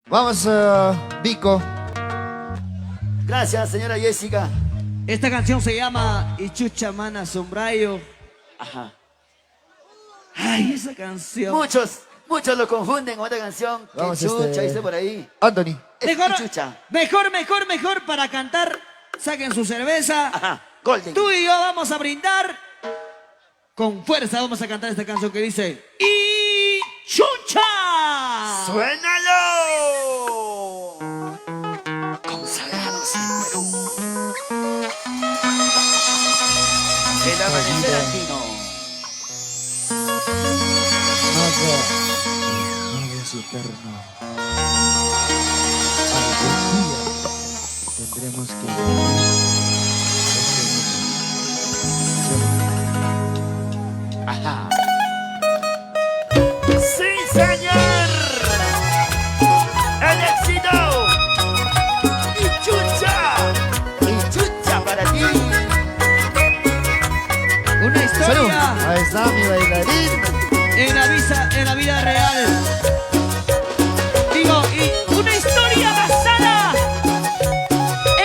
Vamos, Vico. Gracias, señora Jessica. Esta canción se llama Ichucha Mana Sombrayo. Ajá. Ay, esa canción. Muchos lo confunden con otra canción. Que Vamos, chucha, dice por ahí. Anthony. Es Ichucha. Mejor para cantar. Saquen su cerveza. Ajá. Golden. Tú y yo vamos a brindar. Con fuerza vamos a cantar esta canción que dice Ichucha. ¡Suénalo! Consagrados en Perú. El amanecer andino. Nada es eterno. Algún día tendremos que Ajá. ¡Sí, señor! ¡El éxito! ¡Ichucha! ¡Ichucha para ti! Una ¡Salud! historia Ahí está mi bailarín. en la vida real. Digo, y una historia basada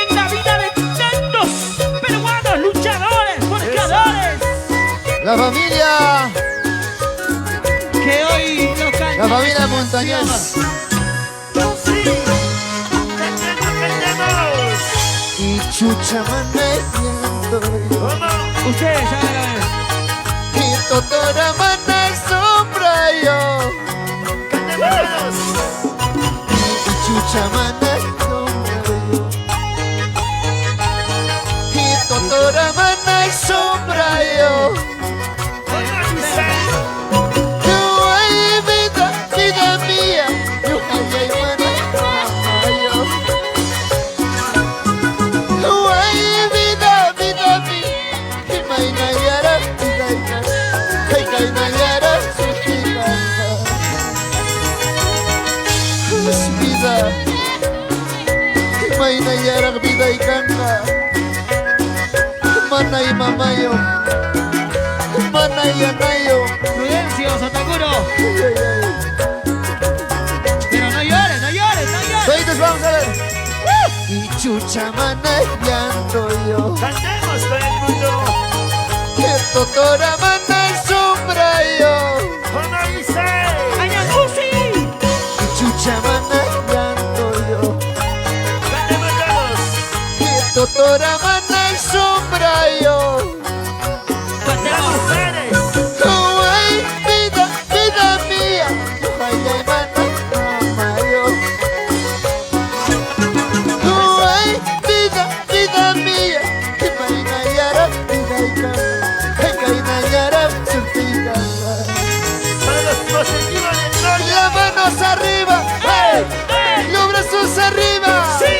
en la vida de tantos peruanos luchadores, forjadores, La familia. que hoy los cantan. La familia Montañés. ¡Sí! ¡Cantemos! Y chucha maneciendo. ¿Cómo? Ustedes saben. Y totora mana sombra yo. ¡Cantemos! Y chucha mana sombra yo. Y totora mana sombra yo. ¿Cómo dice? Ay, vida, vida mía. Yo ay, mana yo. Ay, vida, vida mía. Que maina yara, vida yara. Ay, kaina yara, sufrida. Es vida. Que maina yara, vida y canta. Mana y mamayo. Mana y anayo. Prudencio, Sotaguro. Pero no llores, no llores, no llores. Todos vamos a ver. Y chucha manejando yo. ¡Cantemos con el mundo! Que totora mana sombra yo. ¿Cómo dice? ¡Añacusi! Y chucha manejando yo. ¡Cantemos todos! Que totora mana sombra yo. ¡Las mujeres! Oh, ay, vida, vida mía. Yo ay, ay, mana, mamá yo. Oh, ay, vida, vida mía. Que maina yara, vida y cana. Que caina yara, surtida. ¡Para los positivos del norte! Las manos arriba, hey, los brazos arriba, ¡Sí,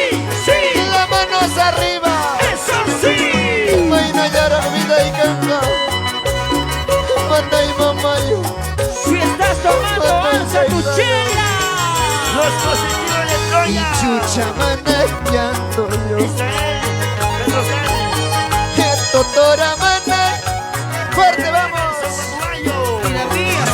sí! las manos arriba. ¡Eso sí! Maina yara, vida y cana. Mana y mamá yo. Si estás tomando, alza tu chela. ¡Los positivos de Y Troya! chucha manejando yo. Israel, Pedro Cáceres, Que totora mana. Fuerte, vamos. Uruguayo, Y la mía.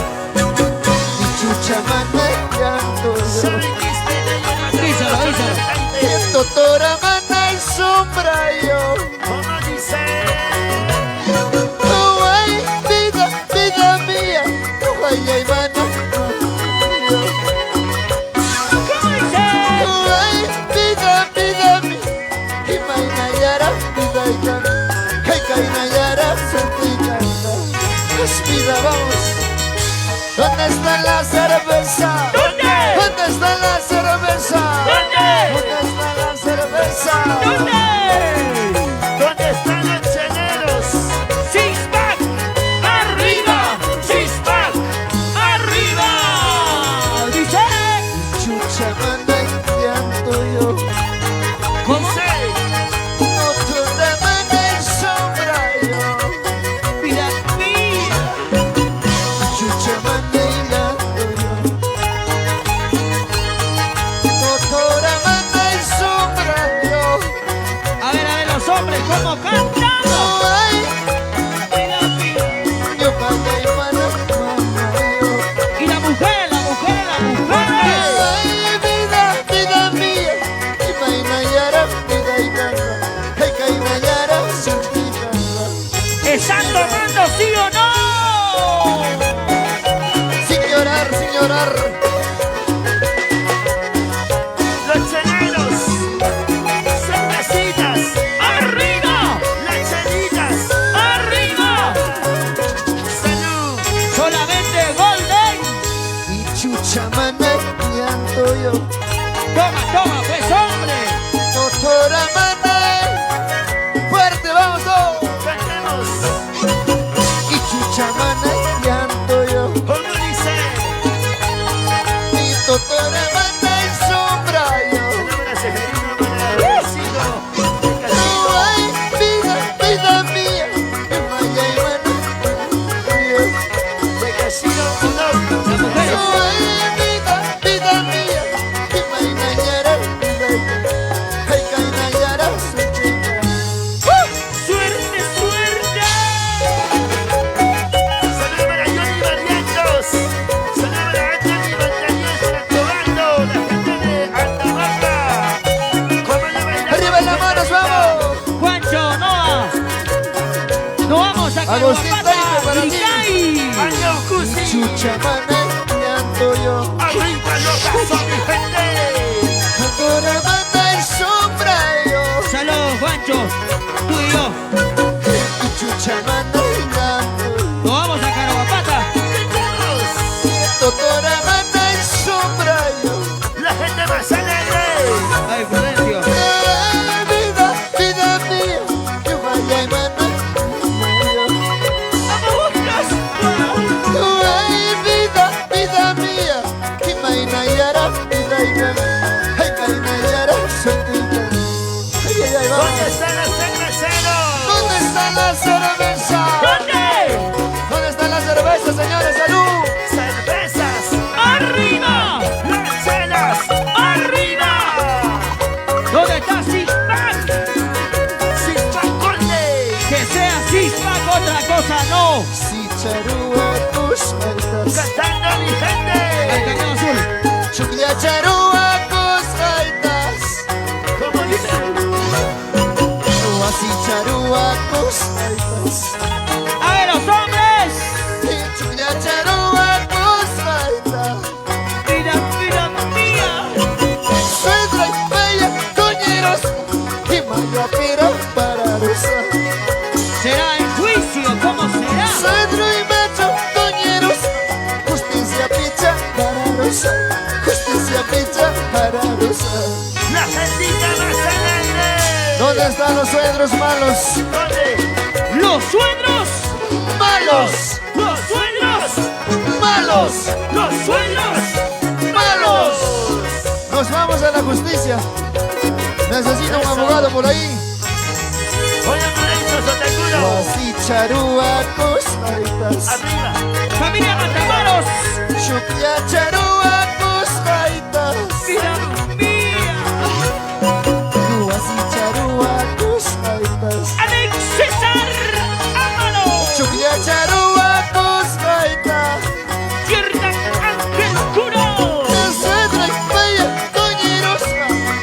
Y chucha manejando yo. Soy Quispe de Díselo, díselo. Que totora mana y sombra yo. ¿Cómo dice? Oh, ay, vida, vida mía. Oh, ay, ay, mana. ¿Cómo dice? Oh, ay, vida, vida mía. Y maina yara, vida y cana. Hey, caina yara, suerte y cana. Es vida, vamos. ¿Dónde está la cerveza? ¿Dónde? ¿Dónde está la cerveza? ¿Dónde? ¿Dónde está la cerveza? ¿Dónde? ¿Dónde están los cheleros? Six pack. Arriba. Six pack. Arriba. Dice. Chucha manejando yo. ¿Cómo? Sí. No toda mana y sombra yo. Mira, mira. Chucha manejando yo. No toda mana y sombra yo. A ver, los hombres, ¿cómo cantan? Oh, ay, Mira, mira. yo calla y mana, mamá yo. Y la mujer, la mujer, la mujer. Ay, vida, Toma, toma, pues, hombre. Doctora Manay, fuerte, vamos todos. Cantemos. Y Chucha Manay, llanto yo. ¿Cómo dice? Y doctora Manay, sombra yo. Palabra Seferino para Vecino. No hay vida, vida mía, que vaya y Manay. De Casino Honor. Las mujeres. No hay vida, vida mía, que vaya y Nayara, ay, que Nayara, su chica. ¡Suerte, suerte! Saludos para Johnny Barrientos. Saludos para Anthony Montañez para Tobando. La gente de Antamarca. ¿Cómo le bailamos? Arriba las manos, vamos. Juancho, Noa. Nos vamos a Agustín Taife Caguapata, para ti. Icay. Año Cusi. Chucha Manay, llanto yo. Arriba los casos, mi gente. Doctora Manay, sombra yo. Saludos, Juancho. Tú y yo. Y Chucha Manay, llanto. Nos vamos a Caguapata. Cantemos. Doctora Manay, sombra yo. La gente más alegre. Ay, Prudencio. Vida, vida mía, que vaya y Manay. Ay, vida, vida mía, que vaya y Nayara, vida y Nayara. Ay, que Nayara, su chica. Ay, ay, ay, ¿Dónde vamos. están los cerveceros? ¿Dónde está la cerveza? ¿Dónde? ¿Dónde está la cerveza, señores? ¡Salud! Cervezas. ¡Arriba! Lanchelas. ¡Arriba! ¿Dónde está Sixpack? Sispaconde. Que sea Sixpack, otra cosa no. Si charúa tus gaitas, Cantando mi Al gente. cañón azul. chuclia charúa tus gaitas, ¿Cómo dice? así charúa tus gaitas, ¡A ver, los hombres! y chuclia charúa tus gaitas, ¡Mira, mira, mía! suegra y bella, coñeros, y maya pira para usar. ¿Será en juicio? ¿Cómo será? Cedro y macho, coñeros, justicia picha para usar, justicia picha para usar. La gentita más alegre. ¿Dónde están los suegros malos? ¿Dónde? ¡Los suegros! ¡Malos! Los sueños. ¡Malos! Los sueños. ¡Malos! Nos vamos a la justicia. Necesito un abogado por ahí. Oye, Mauricio Sotacuro. Así charúa costaitas. Arriba. ¡Familia Matamoros! Chuclia charúa costaitas. ¡Mira, mía! Así charúa costaitas. ¡Alex César! ¡Ámalo! Chuclia charúa costaitas. ¡Cierta Ángel Curo! Cedra y bella, coñeros,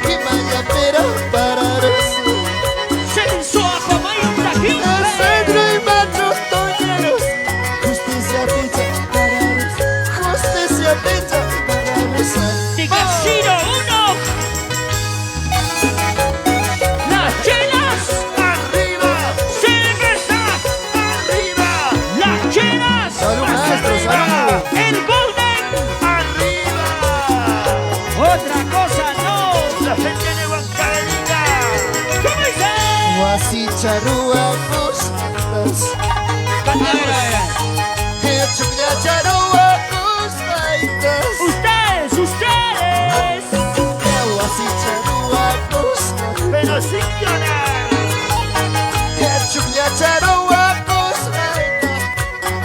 y maya pera para usar. ¡Censo a Comayuta Cedro y macho, coñeros, justicia picha para usar. Justicia picha para usar. ¡De Casino 1! ¡Las chelas! Arriba. ¡Cerveza! Arriba. ¡Las chelas! Salud, maestro, salud. ¡El Golden! Arriba. ¡Otra cosa no! La gente de Huancavelita. ¿Cómo dice? Así charúa costaitas. A ver, a ver. Chuclia charúa costaitas. ¡Ustedes! ¡Ustedes! Así charúa costaitas. Pero sin llorar. Chuclia charúa costaitas.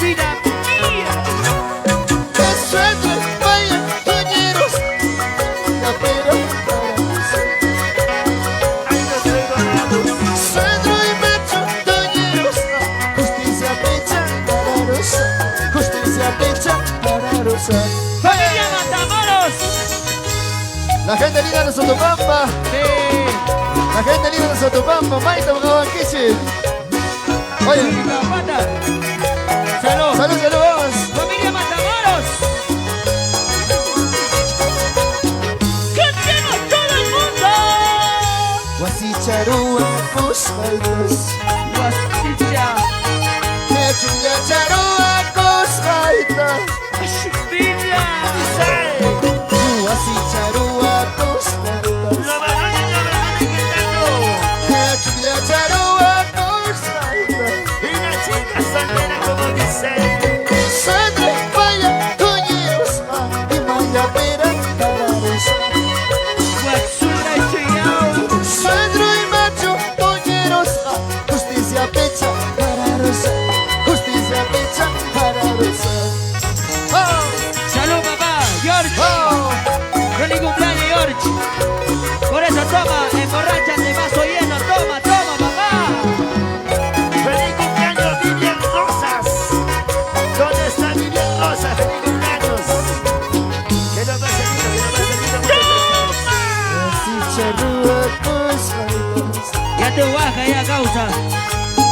¡Mira, mía! Cedro y bella, coñeros, la pera para usar. Ahí no traigo nada. Cedro y macho, coñeros, justicia picha para usar. Justicia picha para usar. ¡Familia Matamoros! La gente linda de Sotopampa, Sí. la gente linda de Sotopampa, Maita Makawankichi. Oye, Caguapata. ¡Salud! salud, salud, vamos. ¡Familia Matamoros! ¡Cantemos todo el mundo! Así charúa costaitas. Guasilla. Chuclia charúa costaitas. ¡Ashbilla! Dice. Así charúa causa.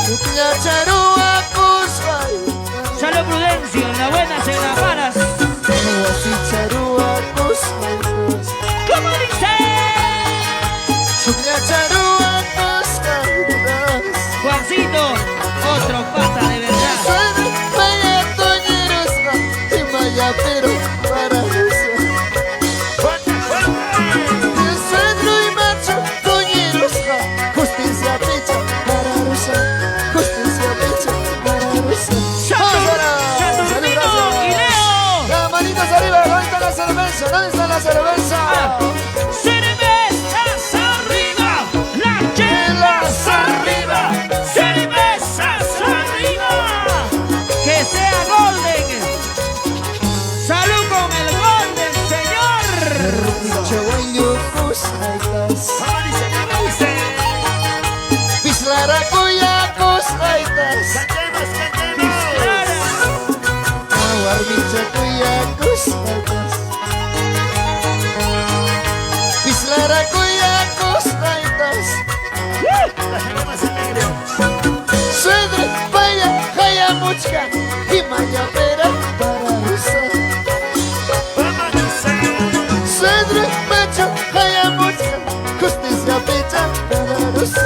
Chukla charua kusmaita. Salud Prudencio, en las buenas, en las malas. Wasi charua kusmaita. ¿Cómo dice? Chukla charua kusmaita. Juancito, otro pata de verdad. Suena vaya toñerosa y vaya pero para rosa. ¡Fuerte, fuerte! El centro y macho toñerosa. Justicia pecha para rosa. Justicia pecha para rosa. Saturnino y Leo. Las manitas arriba, ¿dónde está la cerveza? ¿Dónde está la cerveza? Cervezas arriba, las chelas arriba, cervezas arriba. Que sea Golden. Salud con el Golden, señor. Chaguayo kusaitas. ¿Cómo dice? ¿Cómo dice? Pislara cuya kusaitas. ¡Cantemos, cantemos! Awarmicha cuya kusaitas. Pislara cuya kusaitas. La gente más alegre. Suedre, vaya, jaya muchka. Y maya pera para rosa. ¿Cómo dice? Suedre, macho, jaya muchka. Justicia pecha para rosa.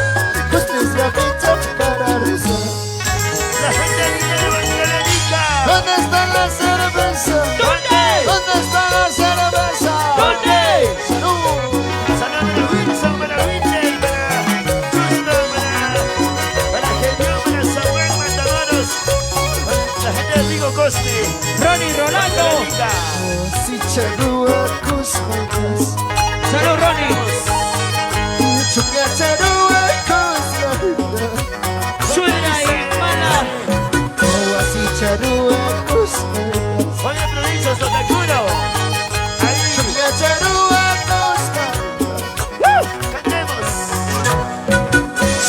Justicia pecha para rosa. La gente viene de Evangelica. ¿Dónde está la cerveza? ¿Dónde? ¿Dónde está la cerveza? ¿Dónde? Salud. Saludos para Wilson, para Whitney, para Justo, para Genión, para Samuel Matamoros, para la gente de Rigo Coste. Ronnie Rolando. Evangelica. Si charua kusmaitas. Salud, Ronnie. Chukla charua kusmaitas. Suena y mala. Si charua kusmaitas. Oye, provincias, Totacuro. Ahí, Chukla charua kusmaitas. cantemos.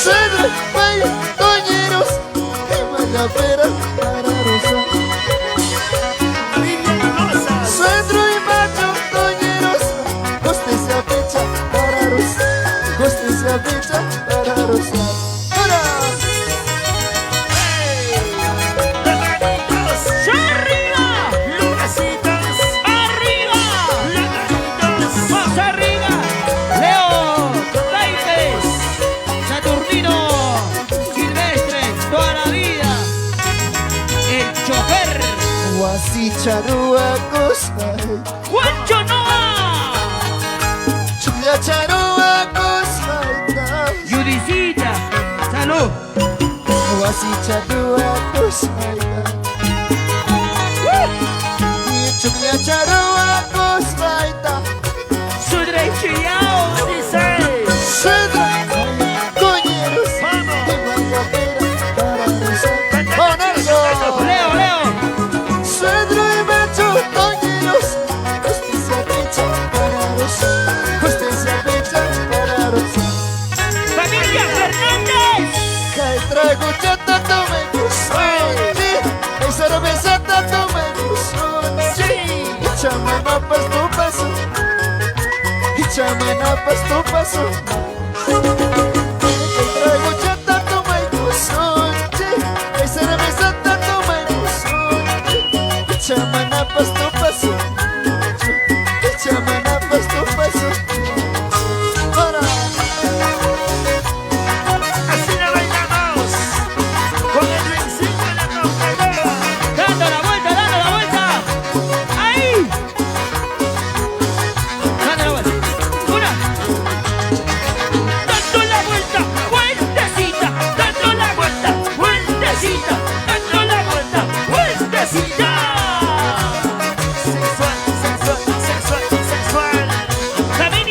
Cedra, vaya, toñeros. Y maya pera para rosa. Vivian Rosas. Centro y macho toñeros. Justicia pecha para rosa. Justicia pecha para rosa. ¡Ahora! ¡Hey! Los manitos. ¡Arriba! Lucasitos. ¡Arriba! Los manitos. ¡Más arriba! Leo Taipes, Saturnino, Silvestre, toda la vida. El chofer, Wasi charua kusmaitas. Juancho Noa, Chukla charua kusmaitas. Judicita, salud. Wasi charua kusmaitas. Chukla charua kusmaitas. Su derecho y yao. Dice. Cedra, toñeros. Vamos. Y maya pera para rosa. Canta, ¡Oh, canta, Nelson! canta, canta. Leo, Leo. Cedro y macho toñeros. Justicia pecha para rosa. Justicia pecha para rosa. Familia Fernández. Que traigo chata tomemos. Sí. Hay cerveza tomemos. Sí. Y chamana pas tu paso. Y chamana pas tu paso. Que traigo chata tomemos. Sí. Hay cerveza tomemos. Y chamana pas tu paso. Y chamana pas tu paso. Ahora. Así la bailamos. Con el rincito en la rompedora. Dando la vuelta, dando la vuelta. Ahí. Dando la vuelta. Una. Dando la vuelta. Vueltecita. Dando la vuelta. Vueltecita. Dando la vuelta. Vueltecita. Sensual, sensual, sensual, sensual. Familia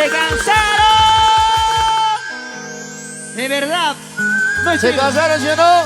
¡Se cansaron! De verdad. No es ¿Se cierto. casaron, sí o no?